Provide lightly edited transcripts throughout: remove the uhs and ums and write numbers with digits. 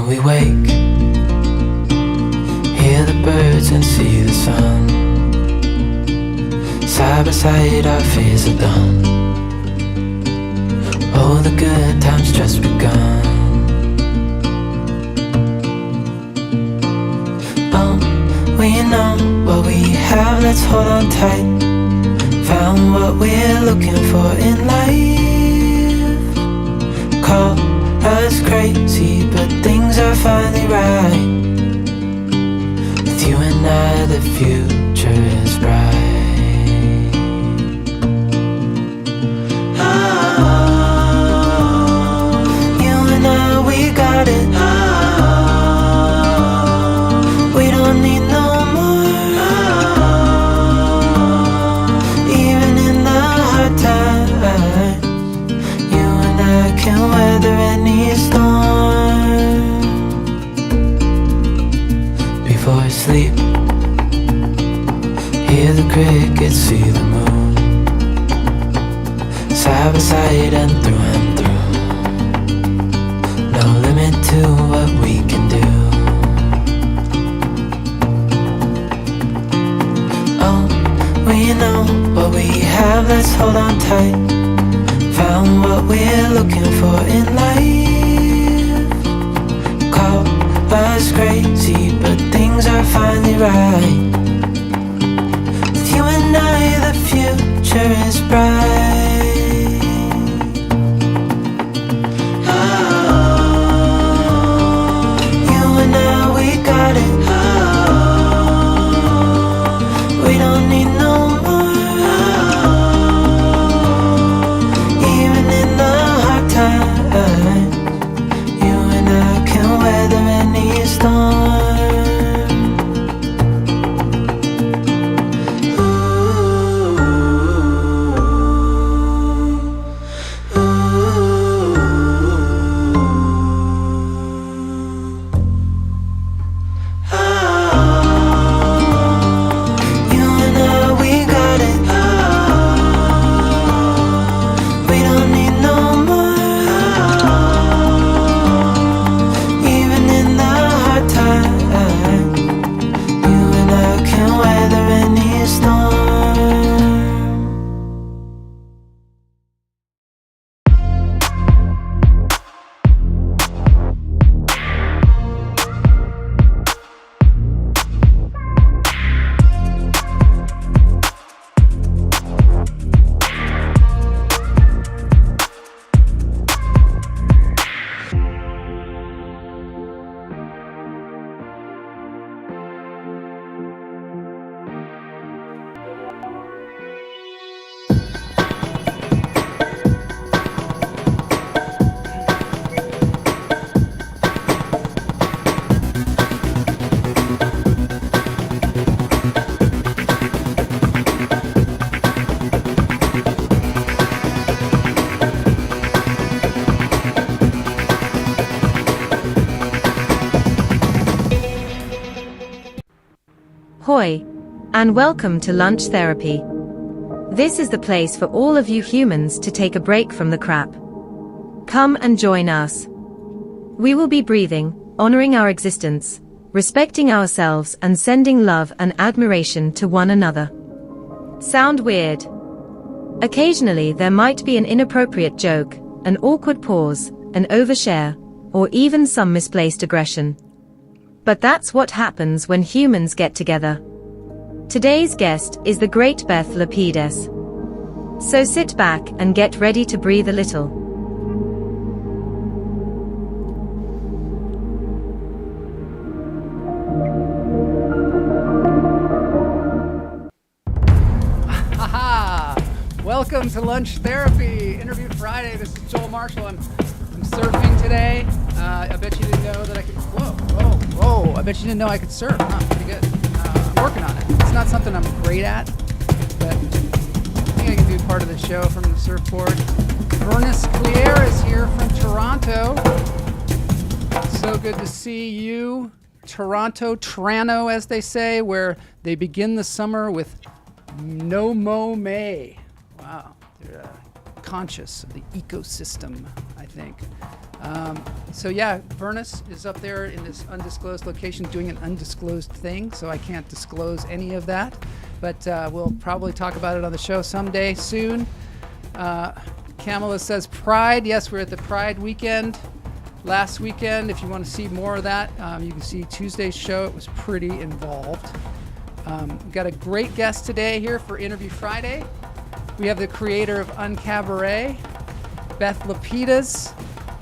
we wake, hear the birds and see the sun. Side by side our fears are done. Oh, the good times just begun. We know what we have, let's hold on tight. Found what we're looking for in life. Call us crazy, but things are finally right. With you and I, the future is bright. Oh, you and I, we got it. Oh, we don't need no can weather any storm. Before I sleep, hear the crickets, see the moon. Side by side and through. No limit to what we can do. Oh, we know what we have, let's hold on tight. Found what we're looking for in life. Call us crazy, but things are finally right. With you and I, the future is bright. Oh, you and I, we got it. Oh, we don't need no more. You and I can weather any storm. You and I, we got it. We don't need no more. Hoi, and welcome to Lunch Therapy. This is the place for all of you humans to take a break from the crap. Come and join us. We will be breathing, honoring our existence, respecting ourselves and sending love and admiration to one another. Sound weird? Occasionally there might be an inappropriate joke, an awkward pause, an overshare, or even some misplaced aggression. But that's what happens when humans get together. Today's guest is the great Beth Lapides. So sit back and get ready to breathe a little. Haha! Welcome to Lunch Therapy, Interview Friday. This is Joel Marshall. I'm surfing today. I bet you didn't know that I could. Whoa! I bet you didn't know I could surf. Pretty good. I'm working on it. It's not something I'm great at, but I think I can do part of the show from the surfboard. Bernice Clear is here from Toronto. So good to see you. Toronto, Trano, as they say, where they begin the summer with No Mo May. Wow. conscious of the ecosystem, I think. So yeah, Vernus is up there in this undisclosed location doing an undisclosed thing, so I can't disclose any of that. But we'll probably talk about it on the show someday soon. Kamala says Pride. Yes, we're at the Pride weekend. Last weekend, if you want to see more of that, you can see Tuesday's show. It was pretty involved. We've got a great guest today here for Interview Friday. We have the creator of Un-Cabaret, Beth Lapides.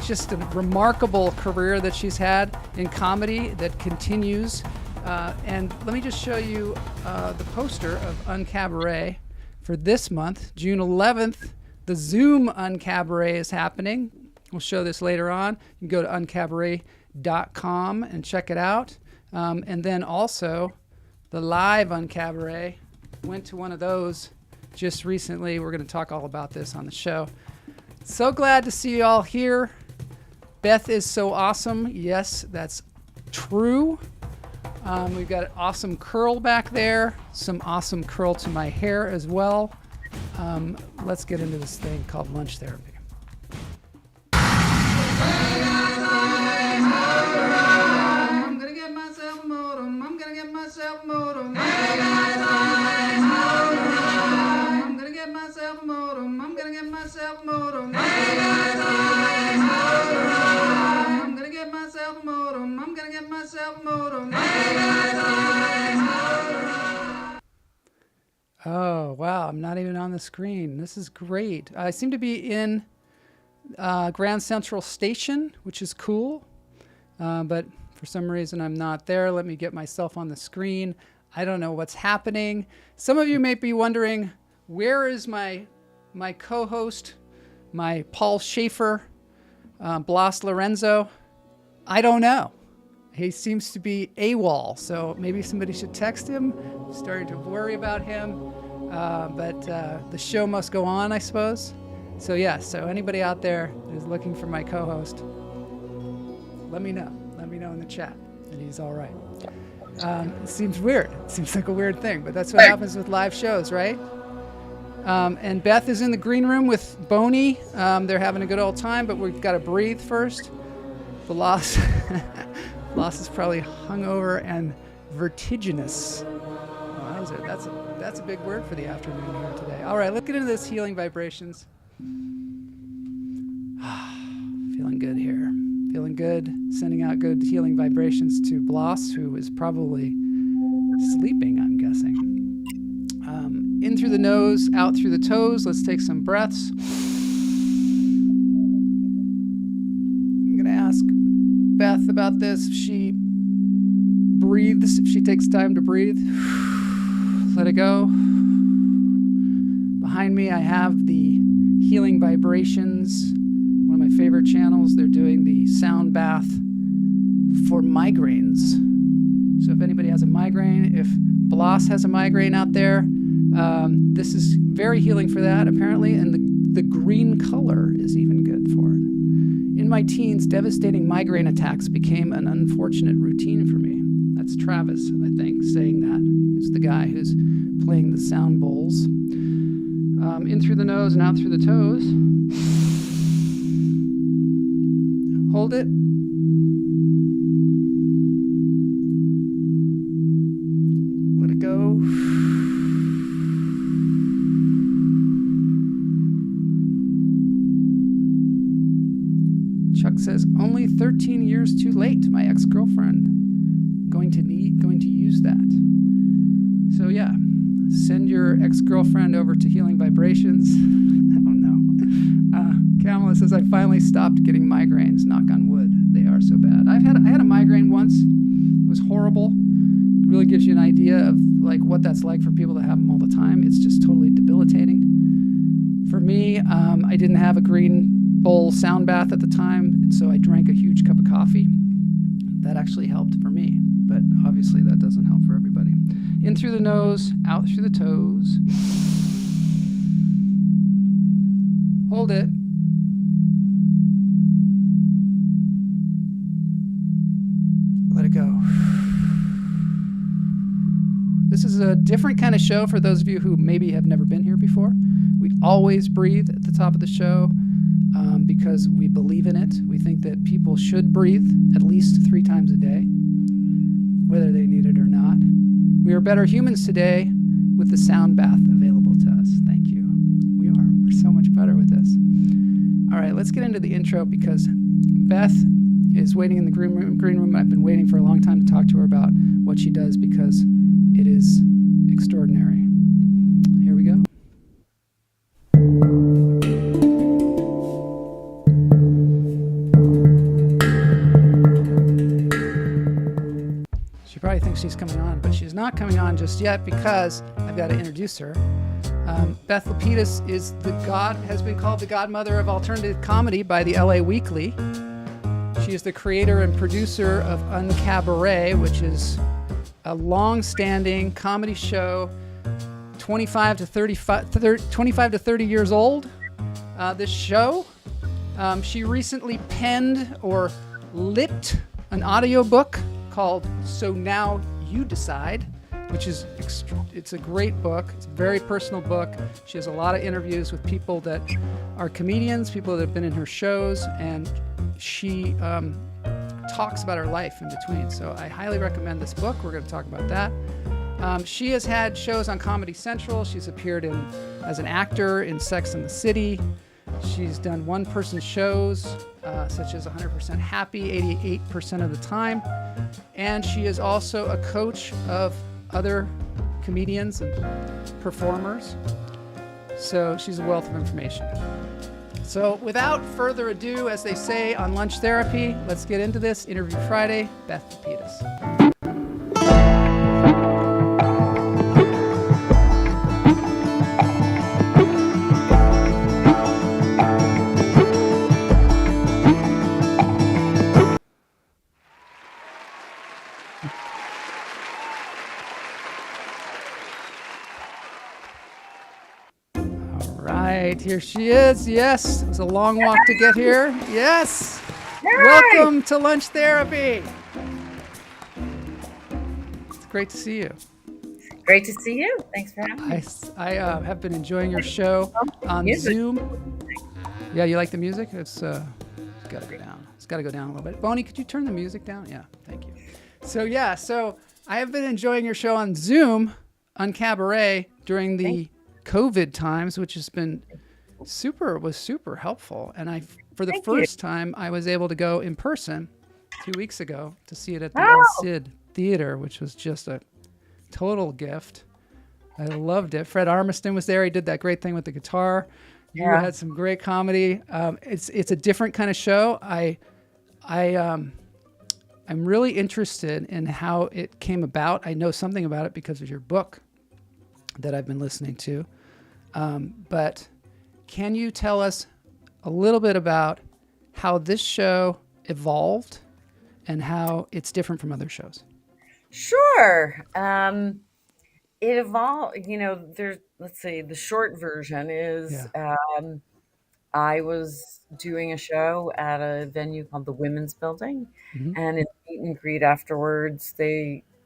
Just a remarkable career that she's had in comedy that continues. And let me just show you the poster of Un-Cabaret for this month. June 11th, the Zoom Un-Cabaret is happening. We'll show this later on. You can go to uncabaret.com and check it out. And then also the live Un-Cabaret. Went to one of those just recently. We're going to talk all about this on the show. So glad to see you all here. Beth is so awesome. Yes, that's true. We've got an awesome curl back there. Some awesome curl to my hair as well. Let's get into this thing called lunch therapy. I'm gonna get myself a modem. I'm gonna get myself a modem. I'm gonna get myself a modem. I'm gonna get myself a modem. I'm gonna get myself a modem. I'm gonna get myself a modem. Oh, wow. I'm not even on the screen. This is great. I seem to be in Grand Central Station, which is cool. But for some reason, I'm not there. Let me get myself on the screen. I don't know what's happening. Some of you may be wondering, where is my co-host, my Paul Schaefer, Blas Lorenzo? I don't know. He seems to be AWOL, so maybe somebody should text him. I'm starting to worry about him. But the show must go on, I suppose. So yeah, so anybody out there who's looking for my co-host, let me know. Let me know in the chat that he's all right. It seems weird. It seems like a weird thing, but that's what happens with live shows, right? And Beth is in the green room with Boney. They're having a good old time, but we've got to breathe first. Blas is probably hungover and vertiginous. Wow, that's a big word for the afternoon here today. All right, let's get into this healing vibrations. Feeling good here. Feeling good. Sending out good healing vibrations to Blas, who is probably sleeping, I'm guessing. In through the nose, out through the toes. Let's take some breaths. I'm going to ask Beth about this. If she breathes, if she takes time to breathe, let it go. Behind me, I have the healing vibrations, one of my favorite channels. They're doing the sound bath for migraines. So if anybody has a migraine, if Blas has a migraine out there, this is very healing for that, apparently, and the green color is even good for it. In my teens, devastating migraine attacks became an unfortunate routine for me. That's Travis, I think, saying that. Who's the guy who's playing the sound bowls. In through the nose and out through the toes. Hold it. Let it go. Chuck says, only 13 years too late, my ex-girlfriend. Going to use that. So yeah, send your ex-girlfriend over to Healing Vibrations. I don't know. Kamala says, I finally stopped getting migraines, knock on wood. They are so bad. I had a migraine once. It was horrible. It really gives you an idea of like what that's like for people that have them all the time. It's just totally debilitating. For me, I didn't have a green bowl sound bath at the time, and so I drank a huge cup of coffee. That actually helped for me, but obviously that doesn't help for everybody. In through the nose, out through the toes. Hold it. Let it go. This is a different kind of show for those of you who maybe have never been here before. We always breathe at the top of the show because we believe in it. We think that people should breathe at least 3 times a day, whether they need it or not. We are better humans today with the sound bath available to us. Thank you. We are. We're so much better with this. All right, let's get into the intro because Beth is waiting in the green room. I've been waiting for a long time to talk to her about what she does because it is extraordinary. Here we go. She probably thinks she's coming on, but she's not coming on just yet because I've got to introduce her. Beth Lapides has been called the godmother of alternative comedy by the LA Weekly. She is the creator and producer of Un-Cabaret, which is a long-standing comedy show, 25 to 30 years old. This show, she recently penned or lit an audiobook called So Now You Decide, which is it's a great book. It's a very personal book. She has a lot of interviews with people that are comedians, people that have been in her shows, and she talks about her life in between. So I highly recommend this book. We're going to talk about that. She has had shows on Comedy Central. She's appeared as an actor in Sex and the City. She's done one-person shows, such as 100% Happy, 88% of the time. And she is also a coach of other comedians and performers. So she's a wealth of information. So without further ado, as they say on Lunch Therapy, let's get into this. Interview Friday, Beth Lapides. Here she is. Yes, it was a long walk to get here. Yes. Welcome to Lunch Therapy. It's great to see you. Great to see you. Thanks for having me. I have been enjoying your show on Zoom. Yeah, you like the music? It's got to go down. It's got to go down a little bit. Bonnie, could you turn the music down? Yeah, thank you. So I have been enjoying your show on Zoom, Un-Cabaret, during the COVID times, which has been super helpful. And for the first time, I was able to go in person 2 weeks ago to see it at the El Cid Theater, which was just a total gift. I loved it. Fred Armiston was there. He did that great thing with the guitar. You had some great comedy. It's a different kind of show. I'm really interested in how it came about. I know something about it because of your book that I've been listening to. But can you tell us a little bit about how this show evolved and how it's different from other shows? Sure. It evolved, let's say the short version is I was doing a show at a venue called the Women's Building, and in meet and greet afterwards,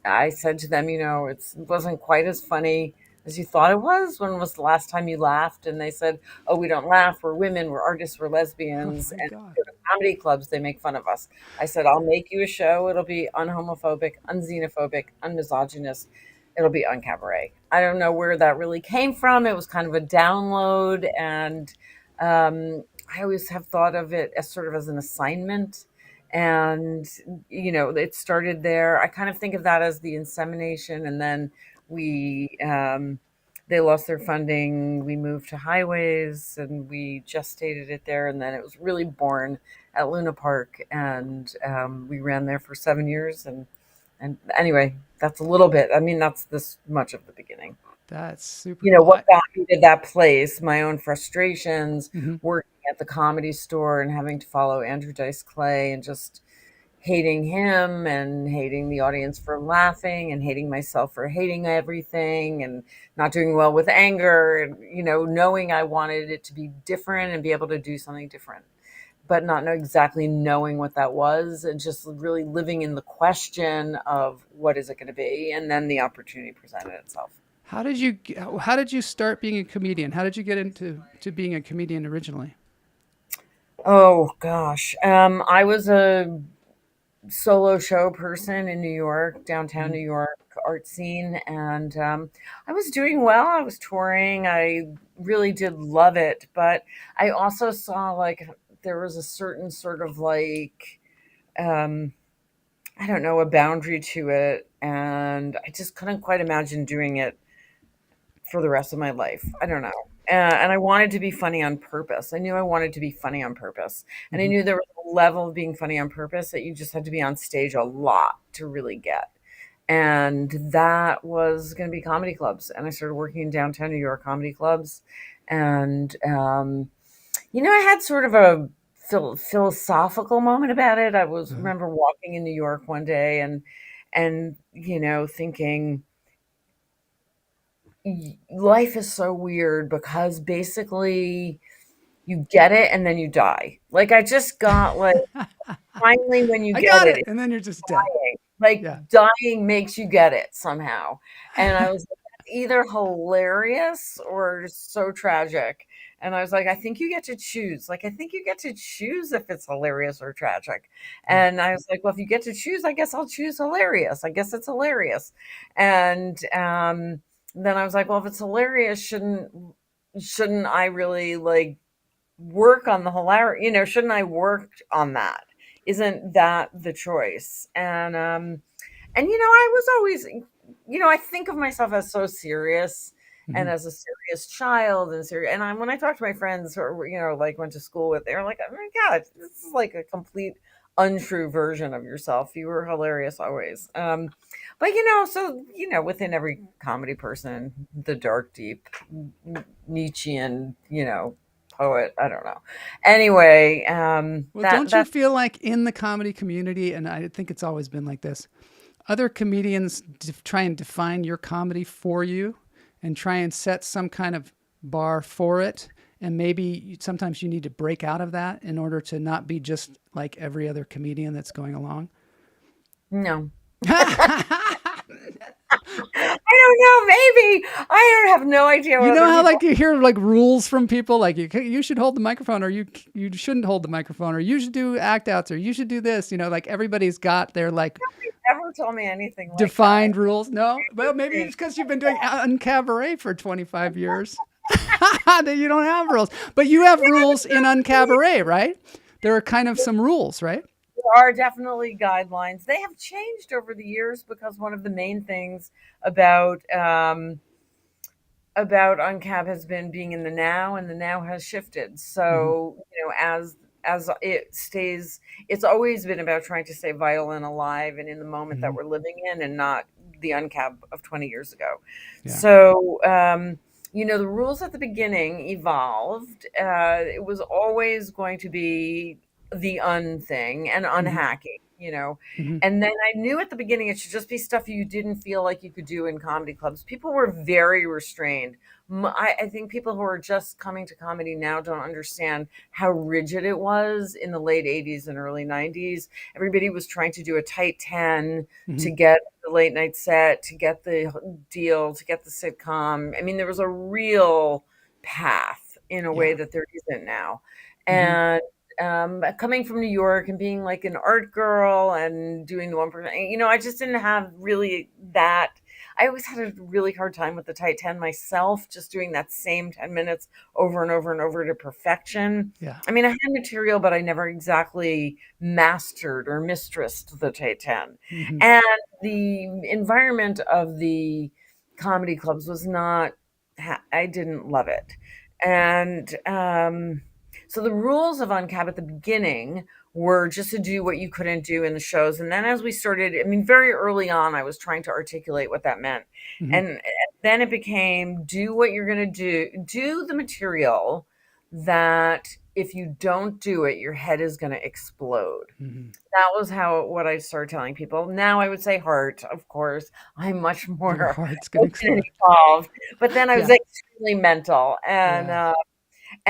I said to them, it wasn't quite as funny as you thought it was. When was the last time you laughed? And they said, oh, we don't laugh. We're women. We're artists. We're lesbians. And go to comedy clubs, they make fun of us. I said, I'll make you a show. It'll be unhomophobic, unxenophobic, unmisogynist. It'll be Un-Cabaret. I don't know where that really came from. It was kind of a download. And I always have thought of it as sort of as an assignment. And, it started there. I kind of think of that as the insemination. And then they lost their funding. We moved to Highways and we gestated it there. And then it was really born at Luna Park. And we ran there for 7 years. And anyway, that's a little bit. I mean, that's this much of the beginning. That's super. What got me to that place, my own frustrations, working at the Comedy Store and having to follow Andrew Dice Clay and just hating him and hating the audience for laughing and hating myself for hating everything and not doing well with anger and, knowing I wanted it to be different and be able to do something different, but not exactly knowing what that was and just really living in the question of what is it going to be? And then the opportunity presented itself. How did you start being a comedian? How did you get into being a comedian originally? Oh gosh. I was a solo show person in New York, downtown New York art scene, and I was doing well. I was touring. I really did love it, but I also saw like there was a certain sort of like um, I don't know, a boundary to it, and I just couldn't quite imagine doing it for the rest of my life. I don't know. And I wanted to be funny on purpose. I knew I wanted to be funny on purpose. And I Mm-hmm. knew there was a level of being funny on purpose that you just had to be on stage a lot to really get. And that was going to be comedy clubs. And I started working in downtown New York comedy clubs. And, I had sort of a philosophical moment about it. I was Uh-huh. remember walking in New York one day and thinking, life is so weird because basically you get it and then you die. Like I just got like finally when you I get got it, it, it's and then you're just dead. dying. Like Yeah. dying makes you get it somehow. And I was like, that's either hilarious or so tragic. And I was like, I think you get to choose. Like, I think you get to choose if it's hilarious or tragic. Yeah. And I was like, well, if you get to choose, I guess I'll choose hilarious. I guess it's hilarious. And then I was like, well, if it's hilarious, shouldn't I really like work on the hilarity? Shouldn't I work on that? Isn't that the choice? And I was always, I think of myself as so serious and Mm-hmm. as a serious child and serious. And when I talk to my friends who are, like went to school with, they're like, oh my God, this is like a complete untrue version of yourself. You were hilarious always. But within every comedy person, the dark, deep Nietzschean, poet. I don't know. Anyway, Well, that don't you that feel like in the comedy community, and I think it's always been like this, other comedians try and define your comedy for you and try and set some kind of bar for it. And maybe sometimes you need to break out of that in order to not be just like every other comedian that's going along. no. I don't know. Maybe I don't have no idea what You know other how people. like you hear like rules from people like you should hold the microphone or you shouldn't hold the microphone or you should do act outs or you should do this, like everybody's got their like Never told me anything like that. defined rules. No, well maybe it's because you've been doing Un-Cabaret for 25 years that you don't have rules, but you have rules in Un-Cabaret, right? There are kind of some rules, right? There are definitely guidelines. They have changed over the years because one of the main things about UNCAB has been being in the now, and the now has shifted. Mm-hmm. So, as it stays, it's always been about trying to stay vital and alive and in the moment that Mm-hmm. we're living in, and not the UNCAB of 20 years ago. Yeah. So, the rules at the beginning evolved. It was always going to be the thing and Mm-hmm. unhacking. Mm-hmm. And then I knew at the beginning it should just be stuff you didn't feel like you could do in comedy clubs. People were very restrained. I think people who are just coming to comedy now don't understand how rigid it was in the late 80s and early 90s. Everybody was trying to do a tight 10 Mm-hmm. to get the late night set, to get the deal, to get the sitcom. I mean, there was a real path in a way Yeah. that there isn't now. Mm-hmm. And coming from New York and being like an art girl and doing the 1%, I just didn't have really that. I always had a really hard time with the tight 10 myself, just doing that same 10 minutes over and over and over to perfection. Yeah. I mean, I had material, but I never exactly mastered or mistressed the tight 10. Mm-hmm. And the environment of the comedy clubs was not, I didn't love it. And, so the rules of UNCAB at the beginning were just to do what you couldn't do in the shows. And then as we started, I mean, very early on, I was trying to articulate what that meant. Mm-hmm. And then it became do what you're going to do the material that if you don't do it, your head is going to explode. Mm-hmm. That was what I started telling people. Now I would say heart, of course. I'm much Your more heart's gonna open and explode. evolved. But then I was Yeah. extremely mental. And Yeah.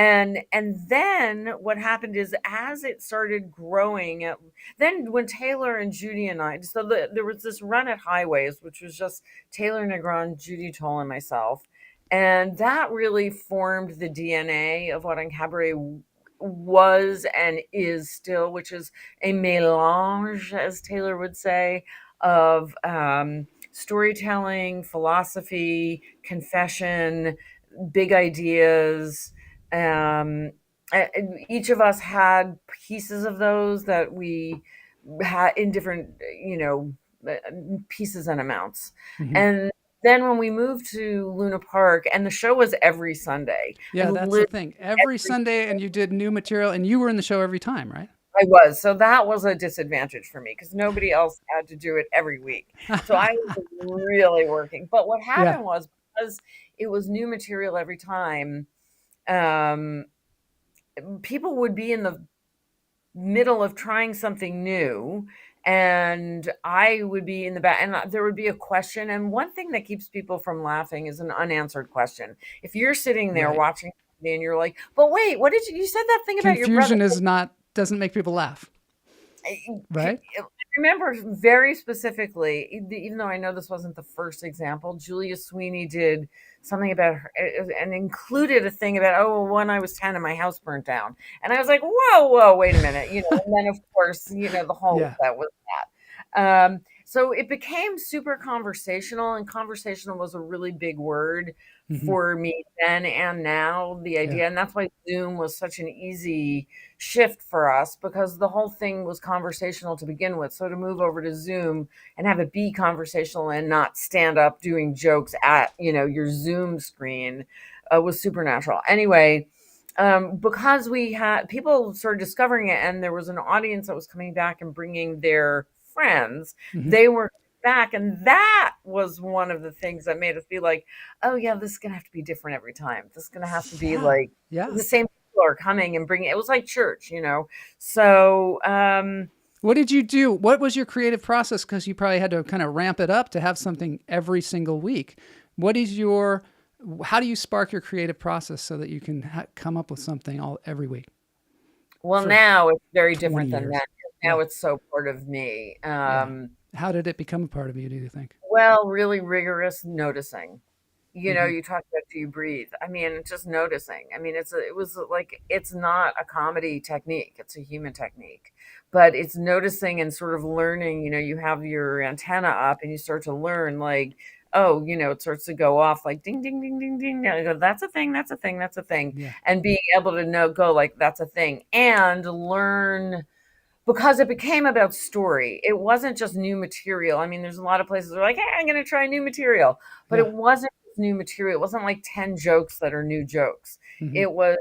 And then what happened is, as it started growing, then when Taylor and Judy and I, so there was this run at Highways, which was just Taylor, Negron, Judy Toll, and myself. And that really formed the DNA of what Un-Cabaret was and is still, which is a mélange, as Taylor would say, of storytelling, philosophy, confession, big ideas. Um, each of us had pieces of those that we had in different, pieces and amounts. Mhm. And then when we moved to Luna Park, and the show was every Sunday. Yeah, and that's the thing. Every Sunday, and you did new material, and you were in the show every time, right? I was. So that was a disadvantage for me because nobody else had to do it every week. So I was really working. But what happened was, because it was new material every time, people would be in the middle of trying something new, and I would be in the back, and there would be a question. And one thing that keeps people from laughing is an unanswered question. If you're sitting there Right. watching and you're like, but wait, what did you said that thing about your brother? Confusion doesn't make people laugh. Right? I remember very specifically, even though I know this wasn't the first example, Julia Sweeney did something about her and included a thing about, oh, well, when I was 10 and my house burnt down. And I was like, whoa, wait a minute. And then of course, the whole that was that. So it became super conversational, and conversational was a really big word for me then and now, the idea. And that's why Zoom was such an easy shift for us, because the whole thing was conversational to begin with. So to move over to Zoom and have it be conversational and not stand up doing jokes at, your Zoom screen was supernatural. Anyway, because we had people started discovering it, and there was an audience that was coming back and bringing their friends, they were back. And that was one of the things that made us be like, oh yeah, this is gonna have to be different every time. This is gonna have to be like the same people are coming and bringing it. Was like church, So what did you do? What was your creative process? Because you probably had to kind of ramp it up to have something every single week. How do you spark your creative process so that you can come up with something every week? Well, now it's very different than that. Now it's so part of me. How did it become a part of you, do you think? Well, really rigorous noticing. You talk about, do you breathe? I mean, just noticing. I mean, it's not a comedy technique. It's a human technique, but it's noticing and sort of learning. You have your antenna up and you start to learn, like, oh, it starts to go off like ding, ding, ding, ding, ding. And I go, that's a thing. That's a thing. That's a thing. Yeah. And being able to go like, that's a thing, and learn. Because it became about story. It wasn't just new material. I mean, there's a lot of places that are like, hey, I'm going to try new material. But it wasn't new material. It wasn't like 10 jokes that are new jokes. It was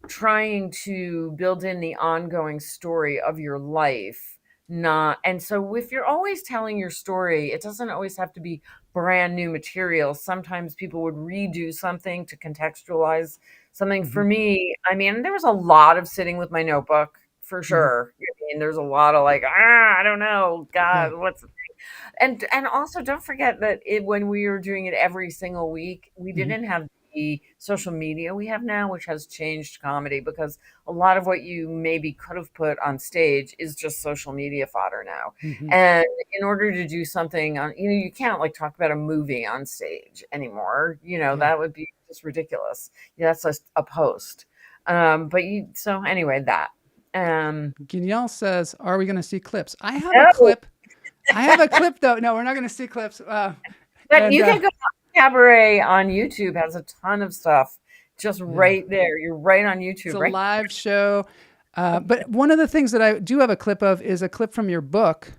trying to build in the ongoing story of your life. And so if you're always telling your story, it doesn't always have to be brand new material. Sometimes people would redo something to contextualize something. For me, I mean, there was a lot of sitting with my notebook. For sure. I mean, there's a lot of like, I don't know, God, what's the thing? And also don't forget that when we were doing it every single week, we didn't have the social media we have now, which has changed comedy, because a lot of what you maybe could have put on stage is just social media fodder now. And in order to do something on, you can't like talk about a movie on stage anymore. That would be just ridiculous. That's just a post. So anyway, that. Guignol says, are we going to see clips? I have a clip. I have a clip though. No, we're not going to see clips. But you can go to Cabaret on YouTube. Has a ton of stuff just right there. You're right on YouTube. It's a live show. But one of the things that I do have a clip of is a clip from your book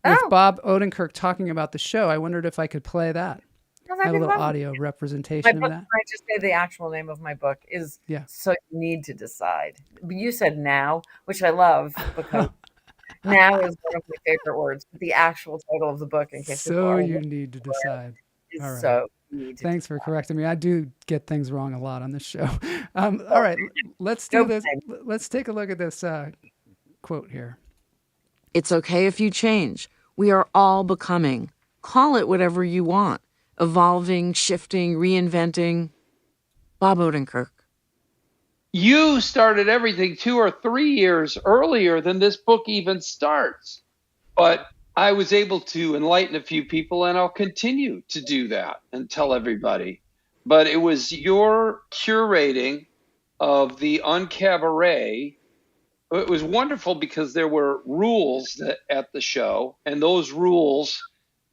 with Bob Odenkirk talking about the show. I wondered if I could play that. A little audio representation of that. I just say the actual name of my book is So You Need to Decide. You said now, which I love, because now is one of my favorite words. But the actual title of the book, in case So You Need to Decide. All right. So thanks for correcting me. I do get things wrong a lot on this show. All right, let's do this. Let's take a look at this quote here. It's okay if you change. We are all becoming. Call it whatever you want. Evolving, shifting, reinventing. Bob Odenkirk. you started everything 2 or 3 years earlier than this book even starts. But I was able to enlighten a few people, and I'll continue to do that and tell everybody. But it was your curating of the Un-Cabaret. It was wonderful because there were rules at the show, and those rules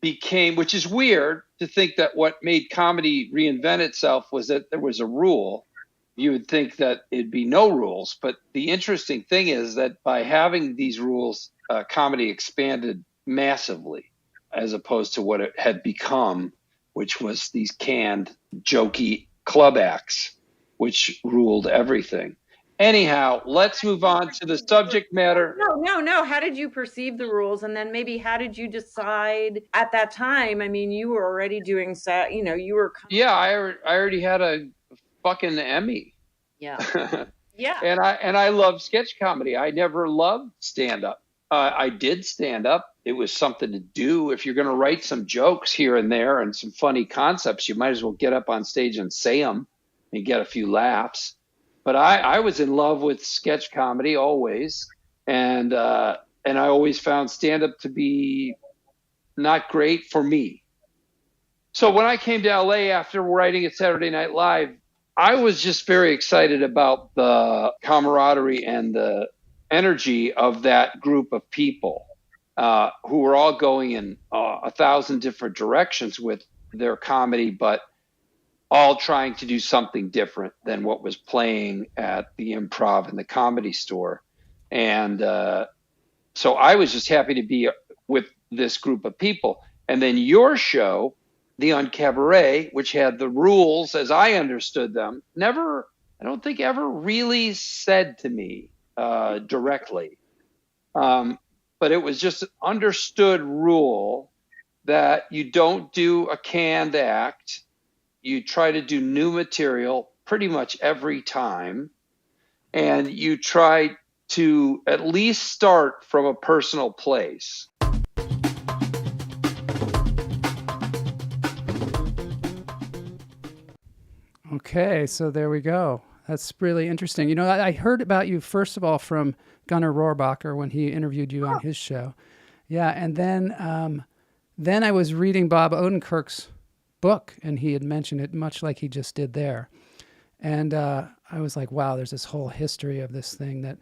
became, which is weird to think that what made comedy reinvent itself was that there was a rule. You would think that it'd be no rules, but the interesting thing is that by having these rules, comedy expanded massively, as opposed to what it had become, which was these canned, jokey club acts, which ruled everything. Anyhow, let's move on to the subject matter. No. How did you perceive the rules? And then maybe how did you decide at that time? I mean, you were already doing you were. Yeah, I already had a fucking Emmy. Yeah. Yeah. And I love sketch comedy. I never loved stand-up. I did stand-up. It was something to do. If you're going to write some jokes here and there and some funny concepts, you might as well get up on stage and say them and get a few laughs. But I was in love with sketch comedy always. And I always found stand-up to be not great for me. So when I came to LA after writing at Saturday Night Live, I was just very excited about the camaraderie and the energy of that group of people who were all going in 1,000 different directions with their comedy, but all trying to do something different than what was playing at the Improv and the Comedy Store. And so I was just happy to be with this group of people. And then your show, the Un-Cabaret, which had the rules as I understood them, I don't think ever really said to me directly. But it was just an understood rule that you don't do a canned act. You try to do new material pretty much every time. And you try to at least start from a personal place. Okay, so there we go. That's really interesting. You know, I heard about you, first of all, from Gunnar Rohrbacher when he interviewed you on his show. Yeah, and then I was reading Bob Odenkirk's book, and he had mentioned it much like he just did there. And I was like, wow, there's this whole history of this thing that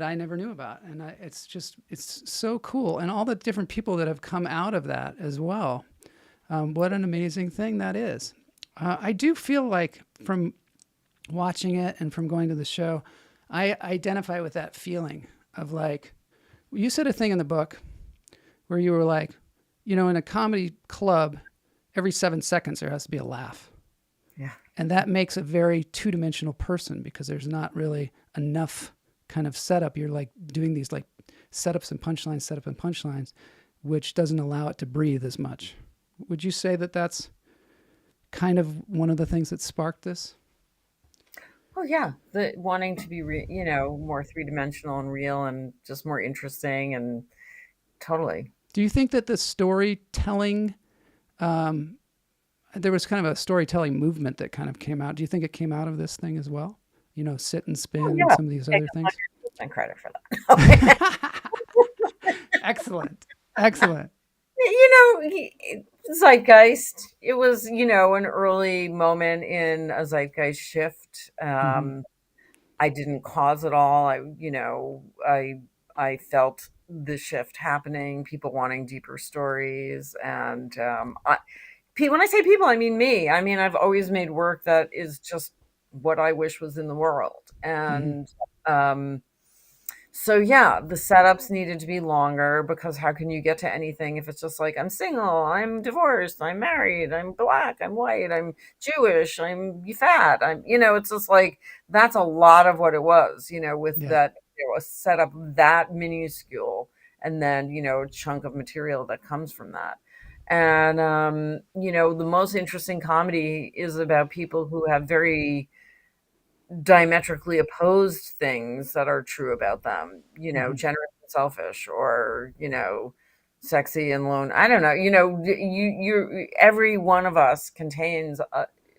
I never knew about. And it's so cool. And all the different people that have come out of that as well. What an amazing thing that is. I do feel like from watching it and from going to the show, I identify with that feeling of like, you said a thing in the book where you were like, you know, in a comedy club, every 7 seconds there has to be a laugh. Yeah. And that makes a very two-dimensional person because there's not really enough kind of setup. You're like doing these like setups and punchlines, which doesn't allow it to breathe as much. Would you say that that's kind of one of the things that sparked this? Oh yeah, the wanting to be more three-dimensional and real and just more interesting, and totally. Do you think that the storytelling, there was kind of a storytelling movement that kind of came out? Do you think it came out of this thing as well? You know, sit and spin and some of these other things. 100% credit for that. Excellent. Zeitgeist. It was, an early moment in a zeitgeist shift. I didn't cause it all. I felt the shift happening, people wanting deeper stories. And when I say people, I mean me. I mean, I've always made work that is just what I wish was in the world. And so yeah, the setups needed to be longer because how can you get to anything if it's just like, I'm single, I'm divorced, I'm married, I'm black, I'm white, I'm Jewish, I'm fat, it's just like, that's a lot of what it was, with that, a setup that minuscule and then, a chunk of material that comes from that. And, the most interesting comedy is about people who have very diametrically opposed things that are true about them, generous and selfish, or, sexy and lone. I don't know, you every one of us contains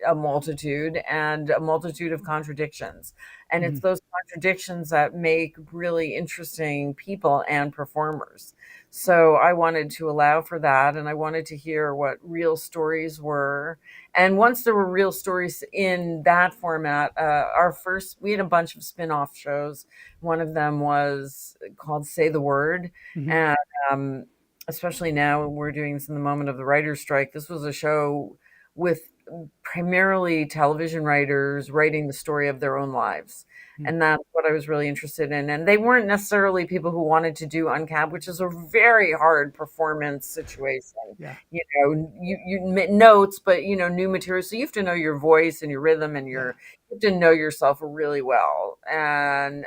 a multitude and a multitude of contradictions. And it's those contradictions that make really interesting people and performers. So I wanted to allow for that, and I wanted to hear what real stories were. And once there were real stories in that format, we had a bunch of spin-off shows. One of them was called Say the Word. And especially now we're doing this in the moment of the writer's strike. This was a show with primarily television writers writing the story of their own lives. And that's what I was really interested in. And they weren't necessarily people who wanted to do Un-Cab, which is a very hard performance situation. Yeah. You notes, but new material. So you have to know your voice and your rhythm, and you have to know yourself really well. And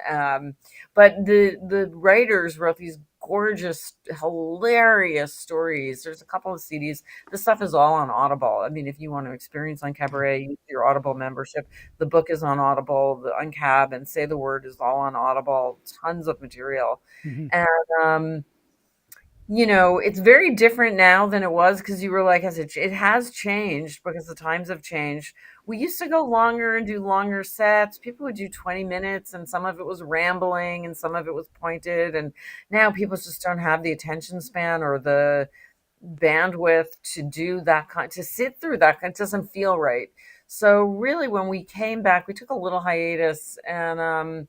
but the writers wrote these gorgeous, hilarious stories. There's a couple of CDs. This stuff is all on Audible. I mean, if you want to experience Un-Cabaret, use your Audible membership. The book is on Audible. The Un-Cab and Say the Word is all on Audible. Tons of material. And it's very different now than it was, because you were like, it has changed because the times have changed. We used to go longer and do longer sets. People would do 20 minutes, and some of it was rambling and some of it was pointed. And now people just don't have the attention span or the bandwidth to do that to sit through that. It doesn't feel right. So really, when we came back, we took a little hiatus, and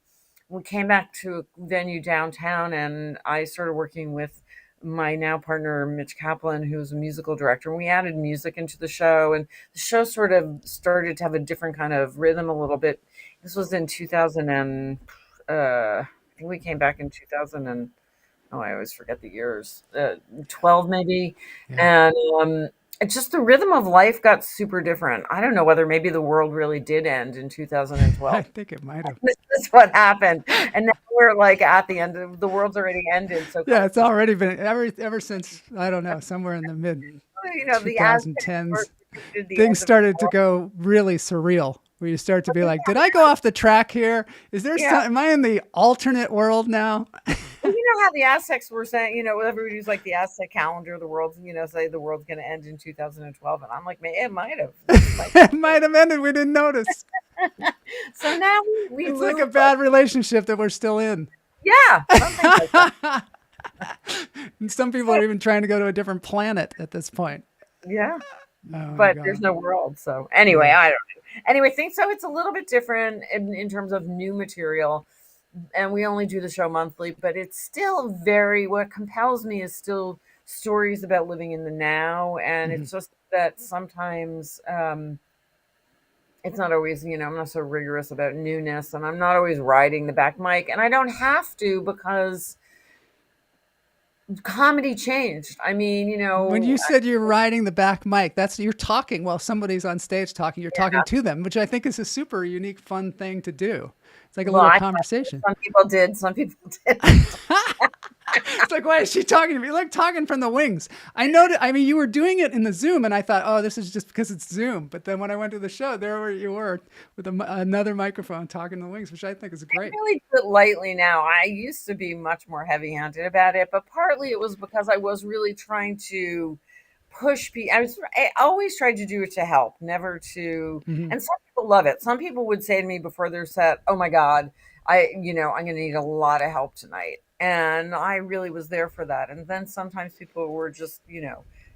we came back to a venue downtown, and I started working with my now partner, Mitch Kaplan, who's a musical director. And we added music into the show, and the show sort of started to have a different kind of rhythm a little bit. This was in 2000 and I think we came back in 2000 and I always forget the years, 12 maybe. And it's just the rhythm of life got super different. I don't know whether maybe the world really did end in 2012. I think it might have. This is what happened. And now we're like at the end of the world's already ended. So yeah, it's already been ever since, I don't know, somewhere in the mid 2010s, things started to go really surreal, where you start to be like, did I go off the track here? Is there am I in the alternate world now? You know how the Aztecs were saying, everybody's like the Aztec calendar, the world's, say the world's going to end in 2012. And I'm like, man, it might have. It might have ended. We didn't notice. So now we it's like a bad relationship that we're still in. Yeah. Something like that. And some people are even trying to go to a different planet at this point. Yeah. But there's no world. So anyway, I don't know. Anyway, think so. It's a little bit different in terms of new material. And we only do the show monthly, but it's still what compels me is still stories about living in the now. And it's just that sometimes it's not always, I'm not so rigorous about newness, and I'm not always riding the back mic, and I don't have to, because comedy changed. I mean, when you said you're riding the back mic, you're talking while somebody's on stage talking. You're talking to them, which I think is a super unique, fun thing to do. It's like a little conversation. Some people did. Some people did. It's like, why is she talking to me? Like talking from the wings. I know. I mean, you were doing it in the Zoom, and I thought, oh, this is just because it's Zoom. But then when I went to the show, there you were with another microphone talking to the wings, which I think is great. I really do it lightly now. I used to be much more heavy-handed about it, but partly it was because I was really trying to push people. I always tried to do it to help, never to. And some people love it. Some people would say to me before their set, "Oh my God, I'm going to need a lot of help tonight." And I really was there for that. And then sometimes people were just,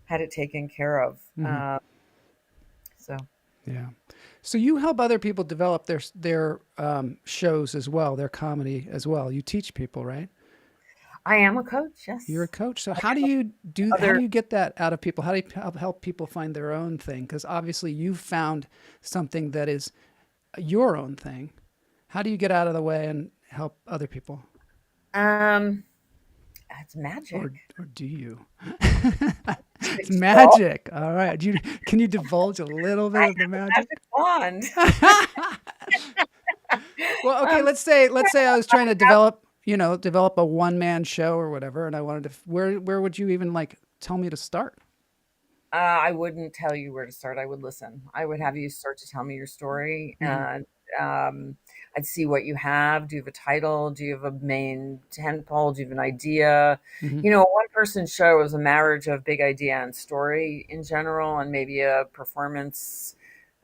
had it taken care of. So you help other people develop their shows as well, their comedy as well. You teach people, right? I am a coach. Yes. You're a coach. So how do you get that out of people? How do you help people find their own thing? Because obviously you've found something that is your own thing. How do you get out of the way and help other people? It's magic. Or do you? It's magic. All right. Can you divulge a little bit of the magic? Wand. Well, okay. Let's say I was trying to develop a one-man show or whatever, and I wanted to. Where would you even tell me to start? I wouldn't tell you where to start. I would listen. I would have you start to tell me your story, and I'd see what you have. Do you have a title? Do you have a main tentpole? Do you have an idea? A one-person show is a marriage of big idea and story in general, and maybe a performance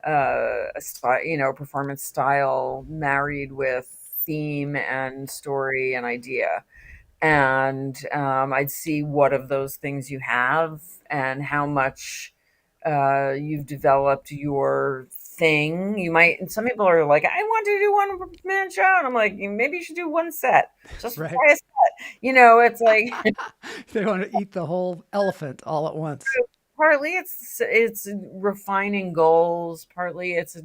a style, performance style married with theme and story and idea. And I'd see what of those things you have and how much you've developed your thing. You might, and some people are like, I want to do one man show, and I'm like, maybe you should do one set, just Right. try a set. It's like They want to eat the whole elephant all at once. partly it's refining goals, partly it's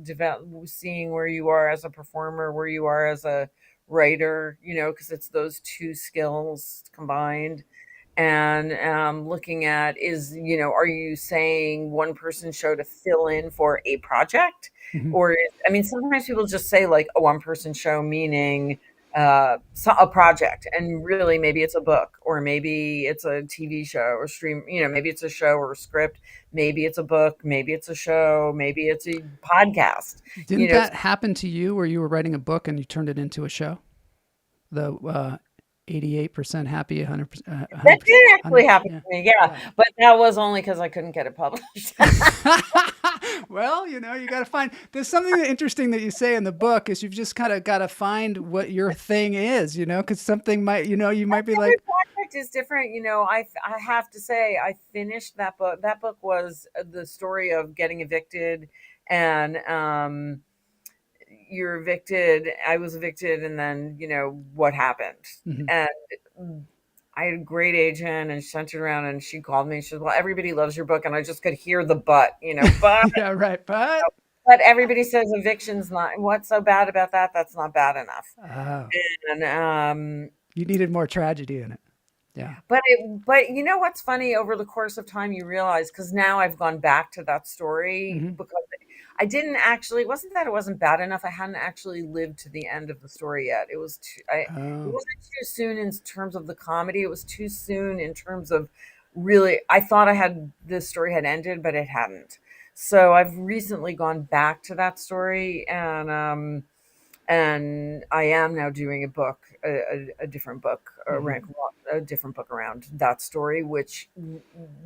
seeing where you are as a performer, where you are as a writer, because it's those two skills combined. And looking at are you saying one person show to fill in for a project? Mhm. Or sometimes people just say like a one person show, meaning a project, and really maybe it's a book, or maybe it's a TV show or stream, maybe it's a show or a script, maybe it's a book, maybe it's a show, maybe it's a podcast. Didn't that happen to you where you were writing a book and you turned it into a show? The 88% happy, 100%. That did actually happen yeah. to me, yeah. But that was only because I couldn't get it published. Well, you got to find, there's something interesting that you say in the book is you've just kind of got to find what your thing is, because something might, you might be like. Every project is different. I have to say, I finished that book. That book was the story of getting evicted, and you're evicted. I was evicted, and then what happened. Mm-hmm. And I had a great agent, and she sent it around, and she called me. She said, "Well, everybody loves your book," and I just could hear the but, but yeah, right, but everybody says eviction's not. What's so bad about that? That's not bad enough. Oh. And you needed more tragedy in it. Yeah. But what's funny, over the course of time, you realize, because now I've gone back to that story, Mm-hmm. because I didn't actually, it wasn't that it wasn't bad enough. I hadn't actually lived to the end of the story yet. It was it wasn't too soon in terms of the comedy. It was too soon in terms of really, I thought this story had ended, but it hadn't. So I've recently gone back to that story, and I am now doing a book, a different book, a different book around that story, which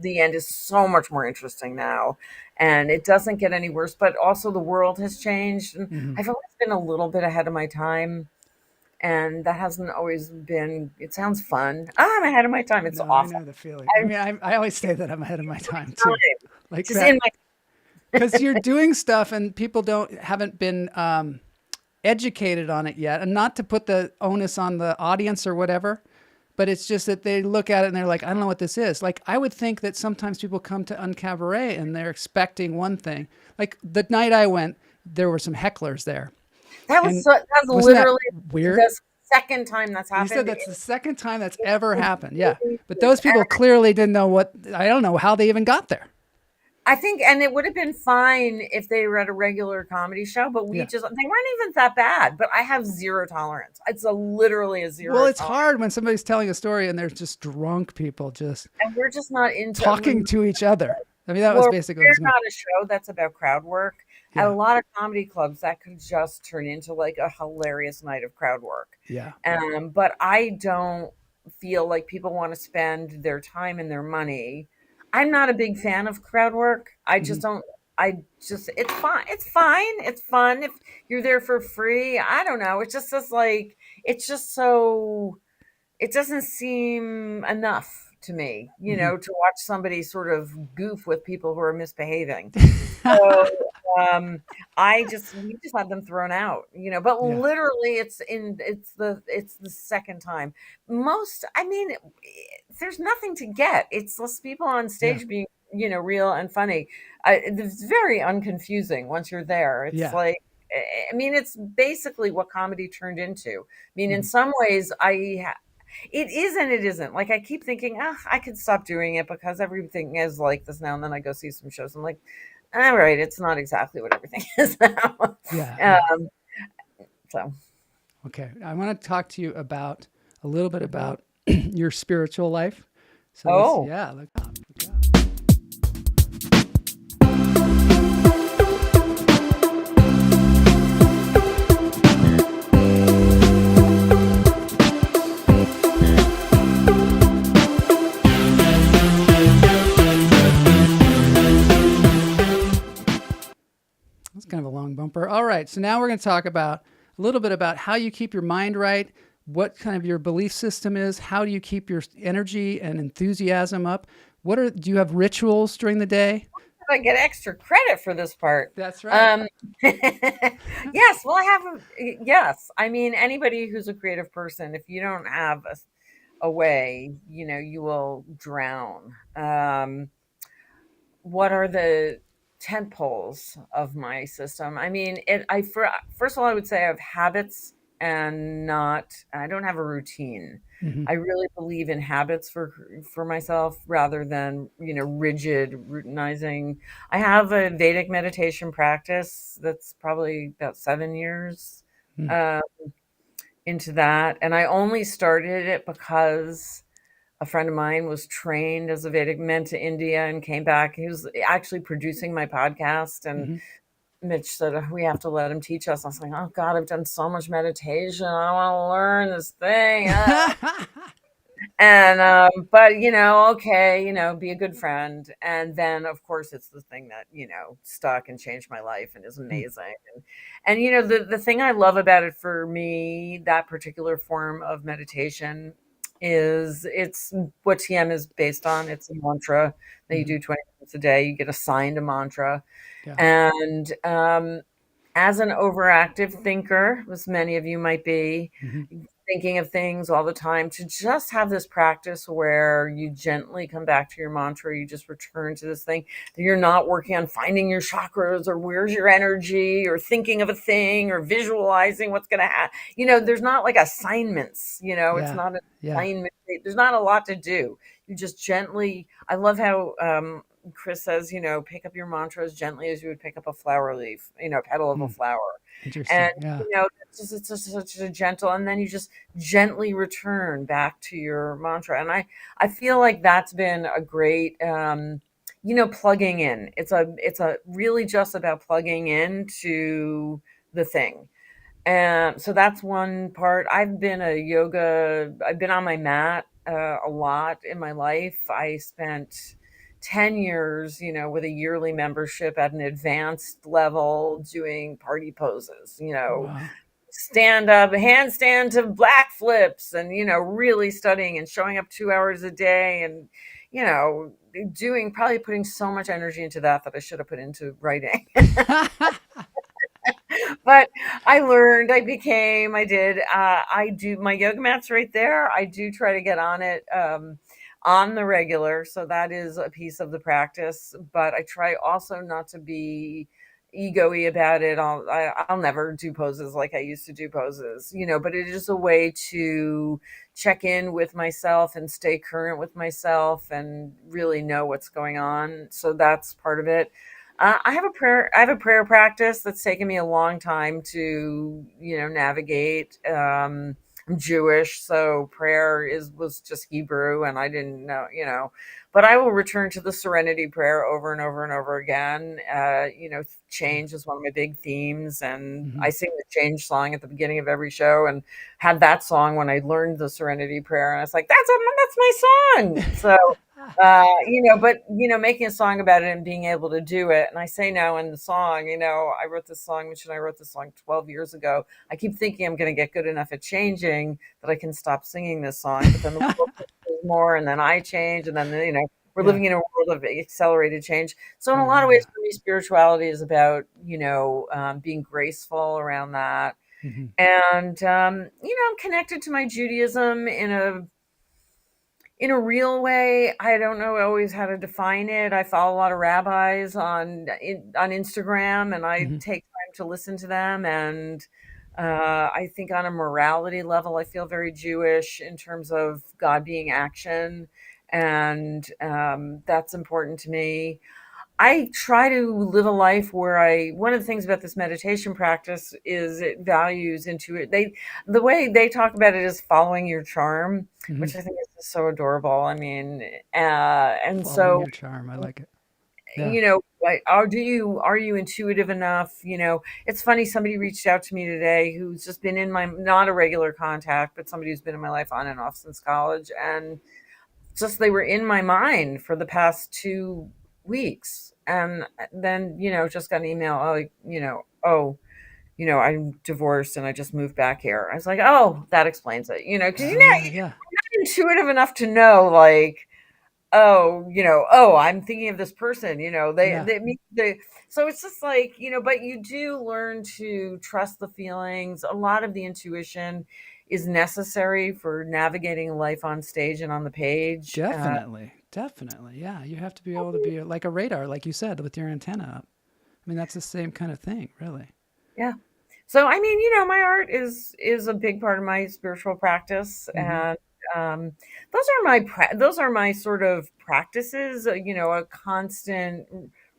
the end is so much more interesting now, and it doesn't get any worse. But also the world has changed, and I've always been a little bit ahead of my time, and that hasn't always been. It sounds fun. I'm ahead of my time. It's awful. I know the feeling. I always say that I'm ahead of my time too. Like just that, in my because you're doing stuff and people haven't been educated on it yet, and not to put the onus on the audience or whatever, but it's just that they look at it and they're like, I don't know what this is. Like, I would think that sometimes people come to Un-Cabaret and they're expecting one thing. Like the night I went, there were some hecklers there. that was literally weird. the second time that's happened. You said that's the second time that's ever happened. Yeah. But those people clearly didn't know I don't know how they even got there. I think, and it would have been fine if they were at a regular comedy show, but they weren't even that bad. But I have zero tolerance. It's literally a zero. Well, it's tolerance. hard when somebody's telling a story and there's just drunk people and we're just not into talking to each other. I mean, that was basically. We're not a show that's about crowd work. Yeah. At a lot of comedy clubs, that could just turn into like a hilarious night of crowd work. Yeah. But I don't feel like people want to spend their time and their money. I'm not a big fan of crowd work. I just don't. It's fine. It's fine. It's fun if you're there for free. I don't know. It's just so. It doesn't seem enough to me, to watch somebody sort of goof with people who are misbehaving. So we just had them thrown out, but literally it's the second time. There's nothing to get. It's less people on stage being, real and funny. It's very unconfusing once you're there. It's like, it's basically what comedy turned into. In some ways it is and it isn't. Like, I keep thinking, I could stop doing it because everything is like this now. And then I go see some shows. I'm like, all right, it's not exactly what everything is now. So. Okay. I want to talk to you a little bit about your spiritual life. So look up. song bumper. All right, so now we're going to talk about a little bit about how you keep your mind right, what kind of your belief system is, how do you keep your energy and enthusiasm up? Do you have rituals during the day? I get extra credit for this part. That's right. Yes, well, yes. I mean, anybody who's a creative person, if you don't have a way, you will drown. What are the tent poles of my system? I mean, first of all, I would say I have habits and I don't have a routine. Mhm. I really believe in habits for myself rather than, rigid routinizing. I have a Vedic meditation practice that's probably about 7 years Mm. uh, into that. And I only started it because a friend of mine was trained as a Vedic, went to India and came back. He was actually producing my podcast, and Mhm. Mitch said, we have to let him teach us. I was like, oh God, I've done so much meditation. I want to learn this thing. And but okay, be a good friend. And then of course it's the thing that stuck and changed my life and is Mm. amazing. And the thing I love about it, for me, that particular form of meditation, is it's what TM is based on. It's a mantra that you Mhm. do 20 minutes a day. You get assigned a mantra. Yeah. And as an overactive thinker, as many of you might be, Mhm. thinking of things all the time, to just have this practice where you gently come back to your mantra, you just return to this thing. You're not working on finding your chakras or where's your energy or thinking of a thing or visualizing what's going to happen. There's not like assignments, it's Yeah. not an Yeah. assignment. There's not a lot to do. You just gently, I love how Chris says, pick up your mantra as gently as you would pick up a flower leaf, petal of a Mm. flower. Interesting. And, Yeah. it's just such a gentle, and then you just gently return back to your mantra. And I feel like that's been a great, plugging in. It's a really just about plugging into the thing. And so that's one part. I've been on my mat a lot in my life. I spent 10 years, with a yearly membership at an advanced level doing party poses, Wow. stand up, handstand to black flips, and, really studying and showing up 2 hours a day, and, probably putting so much energy into that I should have put into writing. But I learned, I do my yoga mat's right there. I do try to get on it on the regular. So that is a piece of the practice, but I try also not to be ego-y about it. I'll never do poses like I used to do poses, but it is a way to check in with myself and stay current with myself and really know what's going on. So that's part of it. I have a prayer practice that's taken me a long time to, navigate. I'm Jewish, so prayer was just Hebrew, and I didn't know, but I will return to the serenity prayer over and over and over again. Change is one of my big themes, and Mhm. I sing the change song at the beginning of every show, and had that song when I learned the serenity prayer, and I was like, that's my song. So but making a song about it and being able to do it. And I say now in the song, I wrote this song, Mitch and I wrote this song 12 years ago. I keep thinking I'm going to get good enough at changing that I can stop singing this song, but then the world changes more, and then I change, and then we're Yeah. living in a world of accelerated change. So in a lot of Yeah. ways, for me, spirituality is about being graceful around that. Mhm. And I'm connected to my Judaism in a real way. I don't know always how to define it. I follow a lot of rabbis on Instagram, and I Mhm. take time to listen to them. And I think on a morality level, I feel very Jewish in terms of God being action, and that's important to me. I try to live a life where one of the things about this meditation practice is it values into it. The way they talk about it is following your charm, which Mhm. I think is just so adorable. I mean, and Following so, your charm. I like it. Yeah. like, are you intuitive enough? It's funny. Somebody reached out to me today who's just been in my, not a regular contact, but somebody who's been in my life on and off since college, and just they were in my mind for the past 2 weeks, and then just got an email, oh, oh, I'm divorced and I just moved back here. I was like, oh, that explains it. Because Yeah. I'm not intuitive enough to know, like, oh, oh, I'm thinking of this person. They so it's just like, but you do learn to trust the feelings. A lot of the intuition is necessary for navigating life on stage and on the page. Definitely. Yeah. You have to be able to be like a radar, like you said, with your antenna up. I mean, that's the same kind of thing, really. Yeah. So I mean, my art is a big part of my spiritual practice, and those are my sort of practices. A constant,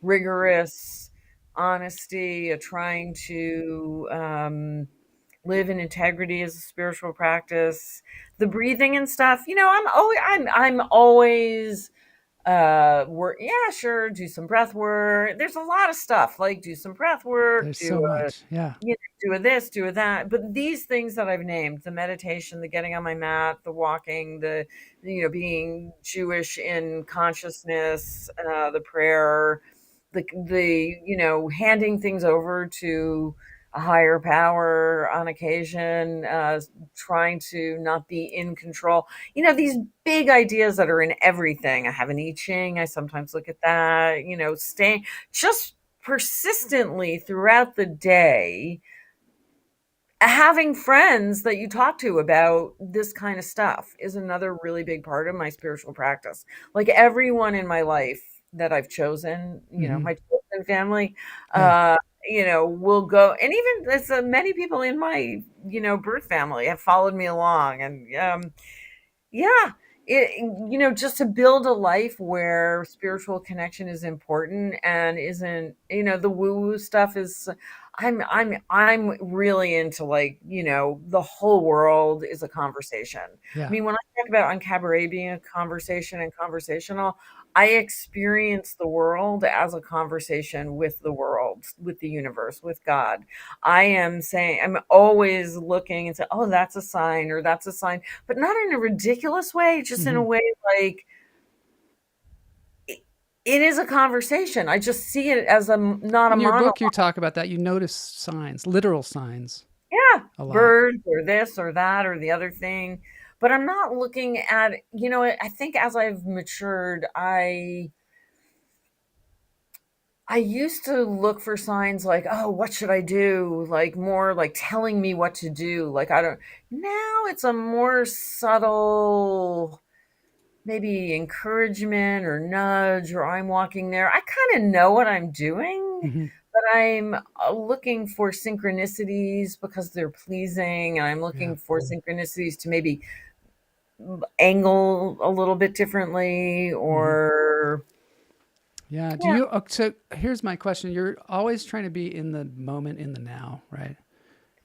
rigorous honesty, a trying to live in integrity as a spiritual practice. The breathing and stuff. I'm always work. Yeah, sure. Do some breath work. There's a lot of stuff, like do some breath work, There's so much. Yeah. do a this, do a that. But these things that I've named, the meditation, the getting on my mat, the walking, the being Jewish in consciousness, the prayer, the handing things over to a higher power on occasion, trying to not be in control. These big ideas that are in everything. I have an I Ching. I sometimes look at that. Staying just persistently throughout the day, having friends that you talk to about this kind of stuff is another really big part of my spiritual practice. Like everyone in my life that I've chosen, my chosen family, will go, and even as many people in my, birth family have followed me along, and yeah, just to build a life where spiritual connection is important and isn't, the woo-woo stuff is, I'm really into, like, the whole world is a conversation. Yeah. I mean, when I talk about Un-Cabaret being a conversation and conversational, I experience the world as a conversation with the world, with the universe, with God. I'm always looking and say, oh, that's a sign, or that's a sign, but not in a ridiculous way, just in a way like it is a conversation. I just see it as not a monologue. In your book, you talk about that. You notice signs, literal signs. Yeah, a lot. Birds or this or that or the other thing. But I'm not looking at, I think as I've matured, I used to look for signs like, oh, what should I do? Like more like telling me what to do. Like, now it's a more subtle, maybe encouragement or nudge, or I'm walking there. I kind of know what I'm doing, but I'm looking for synchronicities because they're pleasing. And I'm looking for synchronicities to maybe angle a little bit differently, or do you, so here's my question. You're always trying to be in the moment, in the now, right?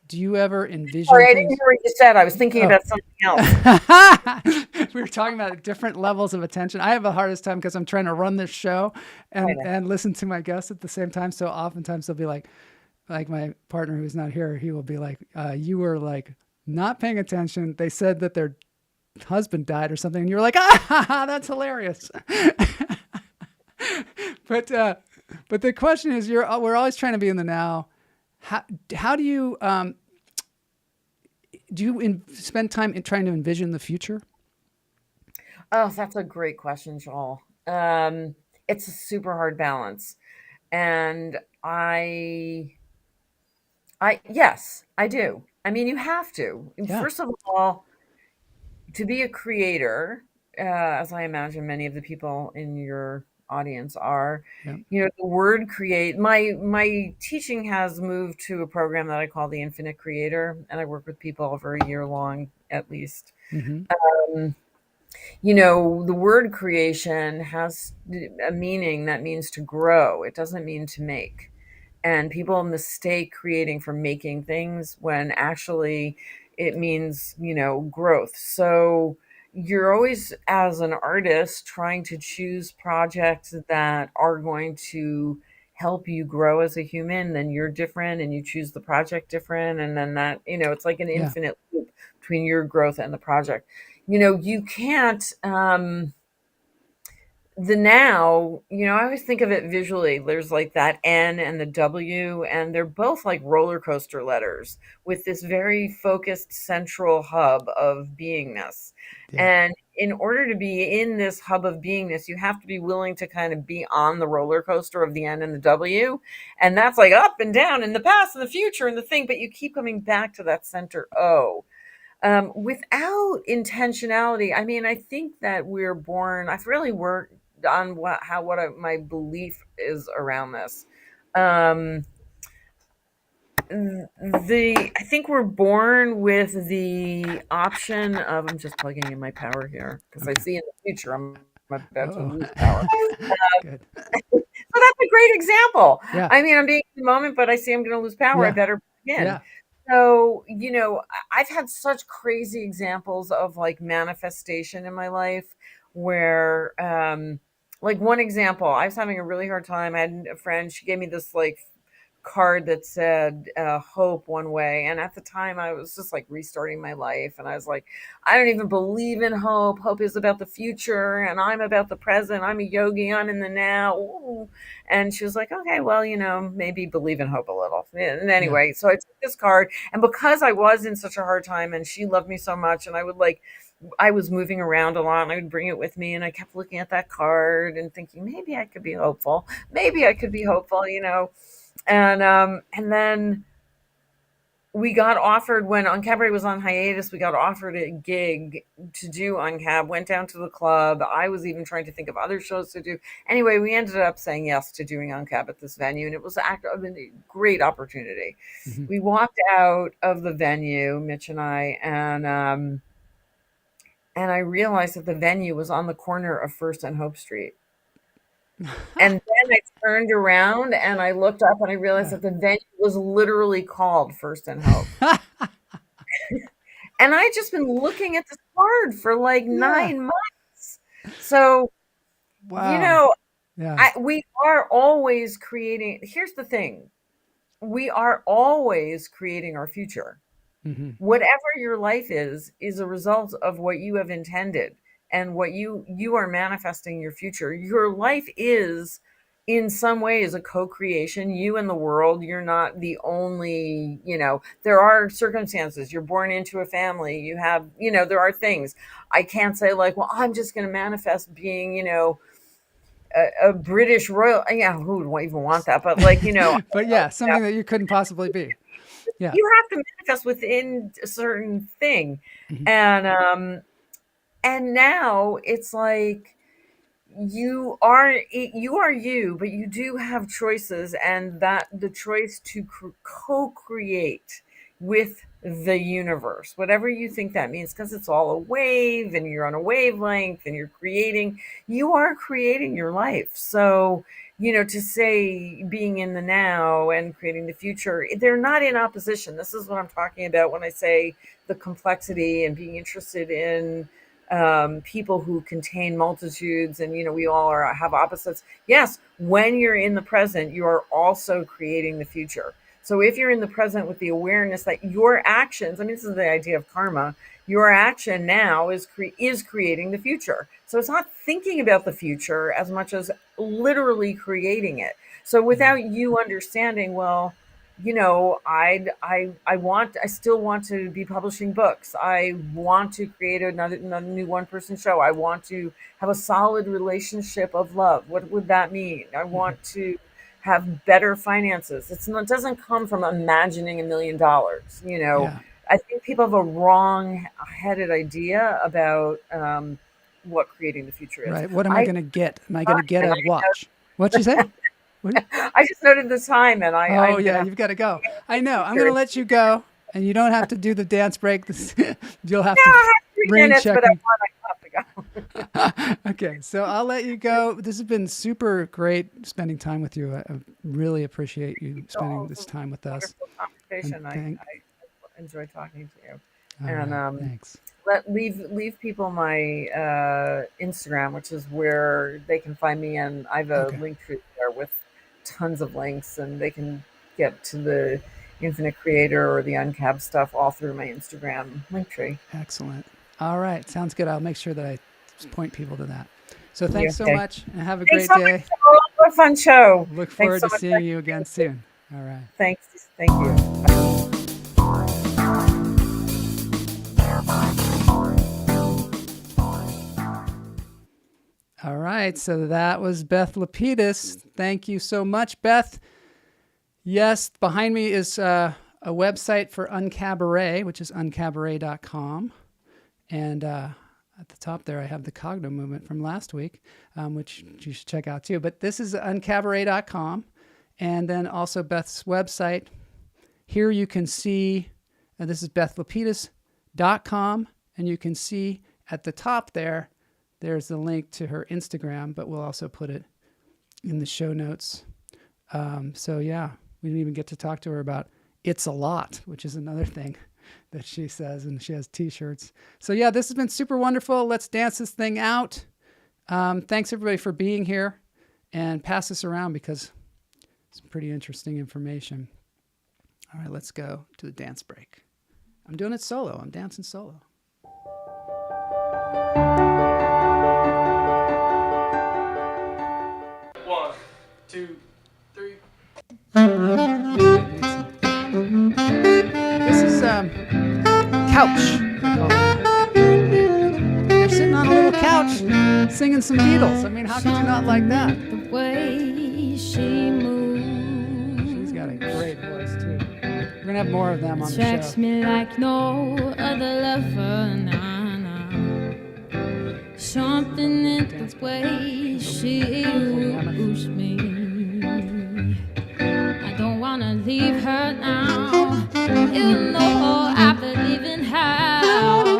Do you ever envision Sorry, I didn't hear what you said. I was thinking about something else. We were talking about different levels of attention. I have the hardest time because I'm trying to run this show and listen to my guests at the same time. So oftentimes they'll be like my partner who's not here, he will be like, you were like not paying attention. They said that their husband died or something. And you were like, that's hilarious. But the question is, we're always trying to be in the now. How do you spend time in trying to envision the future? Oh, that's a great question, Joel. It's a super hard balance, and yes, I do. I mean, you have to. Yeah. First of all, to be a creator, as I imagine many of the people in your audience are, the word create, my teaching has moved to a program that I call the Infinite Creator, and I work with people over a year long at least. The word creation has a meaning that means to grow. It doesn't mean to make. And people mistake creating for making things when actually it means, growth. So you're always, as an artist, trying to choose projects that are going to help you grow as a human. Then you're different and you choose the project different. And then that, it's like an infinite loop between your growth and the project. You can't, the now, I always think of it visually. There's like that N and the W, and they're both like roller coaster letters with this very focused central hub of beingness. Yeah. And in order to be in this hub of beingness, you have to be willing to kind of be on the roller coaster of the N and the W. And that's like up and down in the past and the future and the thing, but you keep coming back to that center O. Without intentionality, I mean, I think that we're born. I've really worked on my belief is around this. I think we're born with the option of. I'm just plugging in my power here because I see in the future I'm about to lose power. Good. So that's a great example. Yeah. I mean, I'm being in the moment, but I see I'm going to lose power. Yeah. I better begin. Yeah. So, I've had such crazy examples of like manifestation in my life where, like one example, I was having a really hard time. I had a friend, she gave me this like card that said hope one way, and at the time I was just like restarting my life, and I was like, I don't even believe in hope is about the future and I'm about the present. I'm a yogi, I'm in the now. Ooh. And she was like, okay, well, maybe believe in hope a little. And anyway, so I took this card, and because I was in such a hard time and she loved me so much, and I was moving around a lot, and I would bring it with me, and I kept looking at that card and thinking maybe I could be hopeful, and then we got offered, when Un-Cabaret was on hiatus, we got offered a gig to do Un-Cab, went down to the club. I was even trying to think of other shows to do. Anyway, we ended up saying yes to doing Un-Cab at this venue, and it was a great opportunity. Mm-hmm. We walked out of the venue, Mitch and I, and I realized that the venue was on the corner of First and Hope Street. And then I turned around and I looked up and I realized that the venue was literally called First and Hope. And I had just been looking at this card for like 9 months. So, wow. We are always creating. Here's the thing. We are always creating our future. Mm-hmm. Whatever your life is a result of what you have intended. And what you are manifesting your future. Your life is, in some ways, a co-creation. You and the world. You're not the only. There are circumstances. You're born into a family. You have. There are things. I can't say like, well, I'm just going to manifest being. A British royal. Yeah, who would even want that? But like, but yeah, something that you couldn't possibly be. Yeah, you have to manifest within a certain thing, mm-hmm. And now it's like you are you, but you do have choices, and that the choice to co-create with the universe, whatever you think that means, because it's all a wave and you're on a wavelength and you are creating your life. So, to say being in the now and creating the future, they're not in opposition. This is what I'm talking about when I say the complexity and being interested in people who contain multitudes, and we all have opposites. Yes, when you're in the present, you are also creating the future. So if you're in the present with the awareness that your actions, this is the idea of karma, your action now is creating the future. So it's not thinking about the future as much as literally creating it. So without you understanding, well, I still want to be publishing books. I want to create another new one-person show. I want to have a solid relationship of love. What would that mean? I want to have better finances. It doesn't come from imagining $1 million. I think people have a wrong-headed idea about what creating the future is. Right. What am I going to get? Am I going to get a watch? What'd you say? I just noted the time, and you've got to go. I know. I'm going to let you go, and you don't have to do the dance break. You'll have to. I have 3 minutes, but I have to go. Okay, so I'll let you go. This has been super great spending time with you. I really appreciate you spending this time with us. Conversation. I enjoy talking to you. Thanks. Leave people my Instagram, which is where they can find me, and I have a link tree there with tons of links, and they can get to the Infinite Creator or the Un-Cab stuff all through my Instagram link tree. Excellent. All right. Sounds good. I'll make sure that I point people to that. So thanks so Okay. much, and have a Thanks great so day. much, Joel. What a fun show. Look Thanks forward so to much. seeing you again soon. All right. Thanks. Thank you. Bye. All right, so that was Beth Lapides. Thank you so much, Beth. Yes, behind me is a website for Un-Cabaret, which is uncabaret.com. And at the top there, I have the Cogno movement from last week, which you should check out too. But this is uncabaret.com. And then also Beth's website. Here you can see, and this is bethlapides.com. And you can see at the top there, there's the link to her Instagram, but we'll also put it in the show notes. So yeah, we didn't even get to talk to her about It's a Lot, which is another thing that she says, and she has t-shirts. So yeah, this has been super wonderful. Let's dance this thing out. Thanks everybody for being here, and pass this around because it's pretty interesting information. All right, let's go to the dance break. I'm doing it solo. I'm dancing solo. One, two, three. This is couch. They're sitting on a little couch singing some Beatles. I mean, how could you not like that? The way she moves She's got a great voice too. We're gonna have more of them on the attracts show. me like no other lover. Nah, nah. Something in the way she moves me. I don't wanna leave her now. You know I believe in how.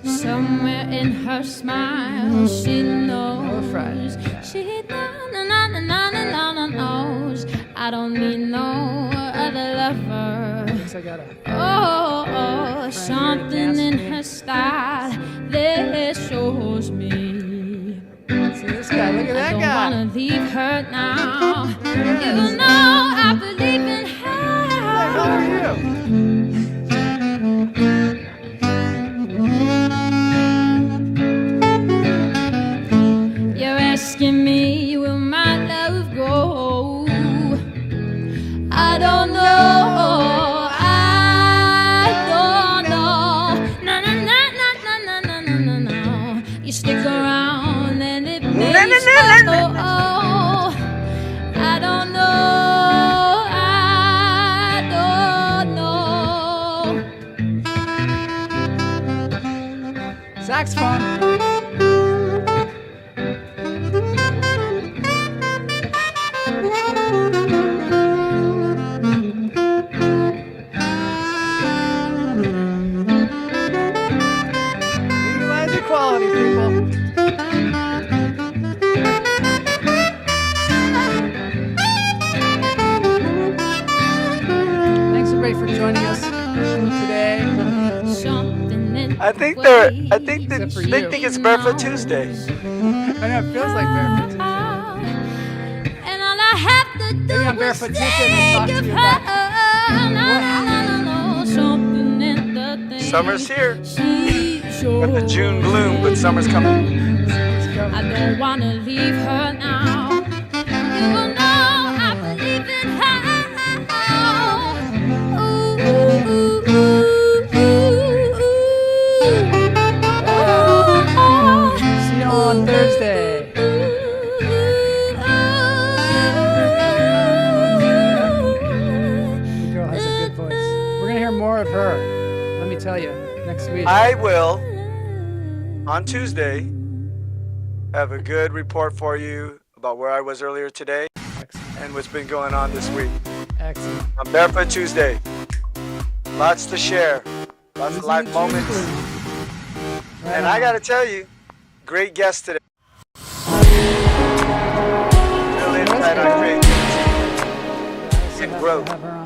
Somewhere in her smile, she knows. She knows. I don't need no other lover. I got Oh, something in her style that shows me. See this guy? Look at that I guy. don't wanna leave her now. You know I believe in her. How are you? You're asking me will my love go? I don't know. I don't know. No, no, no, no, no, no, no, no, no, no. You stick around and it makes I don't know. I don't know. Saxophone. Legalize equality, people. Thanks everybody for joining us today. I think Except for they you. think it's Barefoot Tuesday. I know it feels like Barefoot Tuesday. And all I have to do Maybe on Barefoot Tuesday we'll talk to you about something in the thing Summer's here. she Got the June gloom, but summer's coming. I don't wanna leave her now. You will know I believe in her. Ooh, ooh, ooh, ooh, ooh. See you on Thursday. The girl has a good voice. We're gonna hear more of her. Let me tell you, next week. I will, on Tuesday, have a good report for you about where I was earlier today and what's been going on this week. Excellent. On Barefoot Tuesday. Lots to share. Lots of life moments. And I gotta tell you, great guest today. Real insight on creativity and growth. Have her on.